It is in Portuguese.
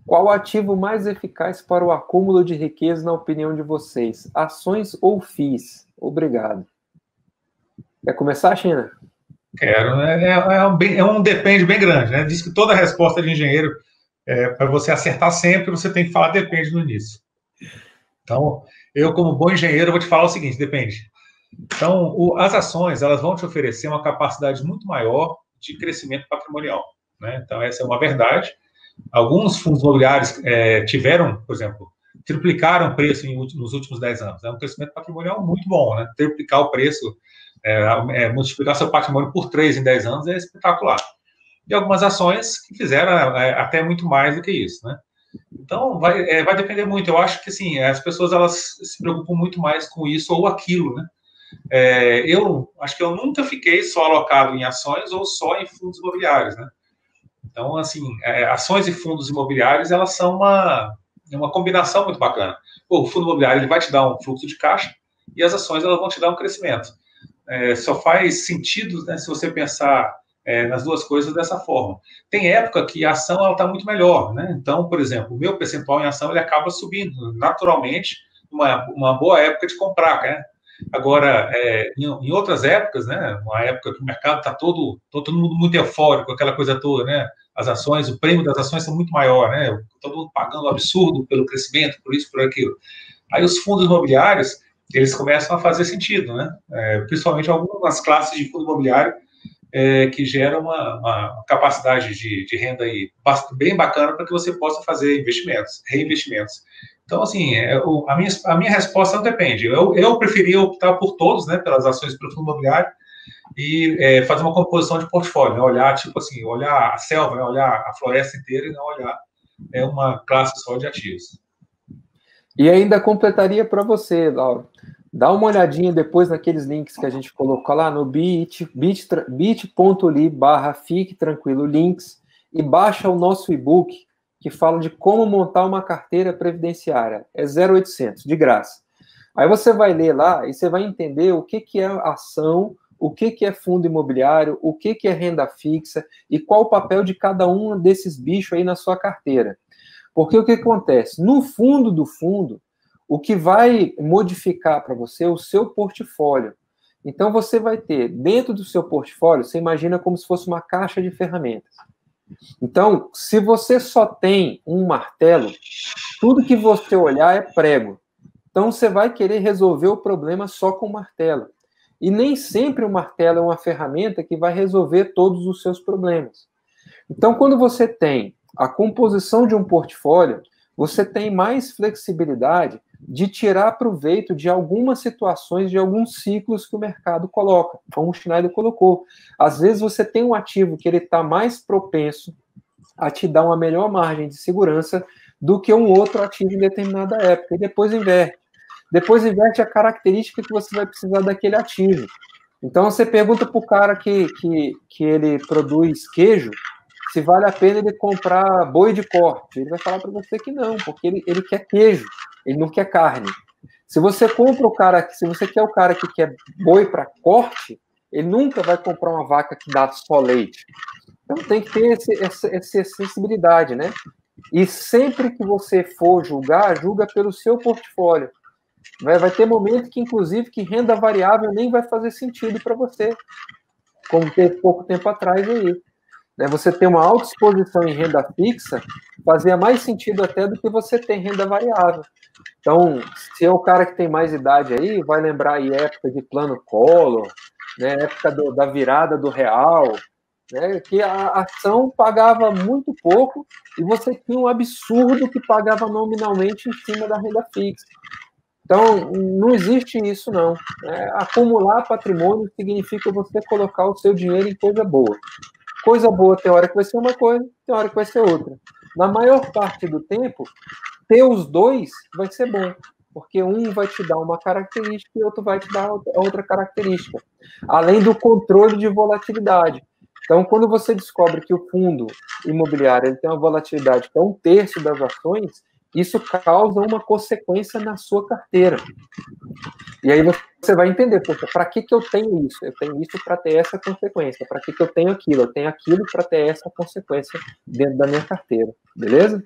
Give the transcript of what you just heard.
Qual o ativo mais eficaz para o acúmulo de riqueza, na opinião de vocês? Ações ou FIIs? Obrigado. Quer começar, China? Quero, né? É um depende bem grande, né? Diz que toda resposta de engenheiro, para você acertar sempre, você tem que falar depende no início. Então, eu, como bom engenheiro, vou te falar o seguinte: depende. Então, as ações, elas vão te oferecer uma capacidade muito maior de crescimento patrimonial, né? Então, essa é uma verdade. Alguns fundos imobiliários tiveram, por exemplo, triplicaram o preço nos últimos 10 anos. É um crescimento patrimonial muito bom, né? Triplicar o preço, multiplicar seu patrimônio por 3 em 10 anos é espetacular. E algumas ações que fizeram até muito mais do que isso, né? Então, vai depender muito. Eu acho que, assim, as pessoas, elas se preocupam muito mais com isso ou aquilo, né? Eu acho que eu nunca fiquei só alocado em ações ou só em fundos imobiliários, né? Então, assim, ações e fundos imobiliários, elas são uma combinação muito bacana. Pô, o fundo imobiliário, ele vai te dar um fluxo de caixa e as ações, elas vão te dar um crescimento. Só faz sentido, né, se você pensar nas duas coisas dessa forma. Tem época que a ação está muito melhor, né? Então, por exemplo, o meu percentual em ação, ele acaba subindo naturalmente, uma boa época de comprar, né? Agora, em outras épocas, né, uma época que o mercado está todo mundo muito eufórico, aquela coisa toda, né, as ações, o prêmio das ações são muito maior, né, todo mundo pagando um absurdo pelo crescimento, por isso, por aquilo. Aí os fundos imobiliários, eles começam a fazer sentido, né, principalmente algumas classes de fundo imobiliário que geram uma capacidade de renda aí bem bacana para que você possa fazer investimentos, reinvestimentos. Então, assim, a minha resposta não depende. Eu preferia optar por todos, né, pelas ações pelo fundo imobiliário e fazer uma composição de portfólio, né, olhar, tipo assim, olhar a selva, né, olhar a floresta inteira e não olhar uma classe só de ativos. E ainda completaria para você, Lauro. Dá uma olhadinha depois naqueles links que a gente colocou lá no bit.ly/fique tranquilo links e baixa o nosso e-book que fala de como montar uma carteira previdenciária. É 0800, de graça. Aí você vai ler lá e você vai entender o que é ação, o que é fundo imobiliário, o que é renda fixa e qual o papel de cada um desses bichos aí na sua carteira. Porque o que acontece? No fundo do fundo, o que vai modificar para você é o seu portfólio. Então, você vai ter, dentro do seu portfólio, você imagina como se fosse uma caixa de ferramentas. Então, se você só tem um martelo, tudo que você olhar é prego. Então, você vai querer resolver o problema só com o martelo. E nem sempre o martelo é uma ferramenta que vai resolver todos os seus problemas. Então, quando você tem a composição de um portfólio, você tem mais flexibilidade de tirar proveito de algumas situações, de alguns ciclos que o mercado coloca, como o Schneider colocou. Às vezes você tem um ativo que ele está mais propenso a te dar uma melhor margem de segurança do que um outro ativo em determinada época, e depois inverte. Depois inverte a característica que você vai precisar daquele ativo. Então você pergunta para o cara que ele produz queijo, se vale a pena ele comprar boi de corte. Ele vai falar para você que não, porque ele quer queijo, ele não quer carne. Se você quer o cara que quer boi para corte, ele nunca vai comprar uma vaca que dá só leite. Então tem que ter essa sensibilidade, né? E sempre que você for julgar, julga pelo seu portfólio. Vai ter momento que, inclusive, que renda variável nem vai fazer sentido para você, como teve pouco tempo atrás aí. Você ter uma alta exposição em renda fixa fazia mais sentido até do que você ter renda variável. Então, se é o cara que tem mais idade aí, vai lembrar aí época de plano Collor, né, época da virada do real, né, que a ação pagava muito pouco e você tinha um absurdo que pagava nominalmente em cima da renda fixa. Então, não existe isso, não. Acumular patrimônio significa você colocar o seu dinheiro em coisa boa. Coisa boa tem hora que vai ser uma coisa, tem hora que vai ser outra. Na maior parte do tempo, ter os dois vai ser bom, porque um vai te dar uma característica e outro vai te dar outra característica, além do controle de volatilidade. Então, quando você descobre que o fundo imobiliário ele tem uma volatilidade que é 1/3 das ações, isso causa uma consequência na sua carteira. E aí você vai entender, poxa, para que eu tenho isso? Eu tenho isso para ter essa consequência. Para que eu tenho aquilo? Eu tenho aquilo para ter essa consequência dentro da minha carteira. Beleza?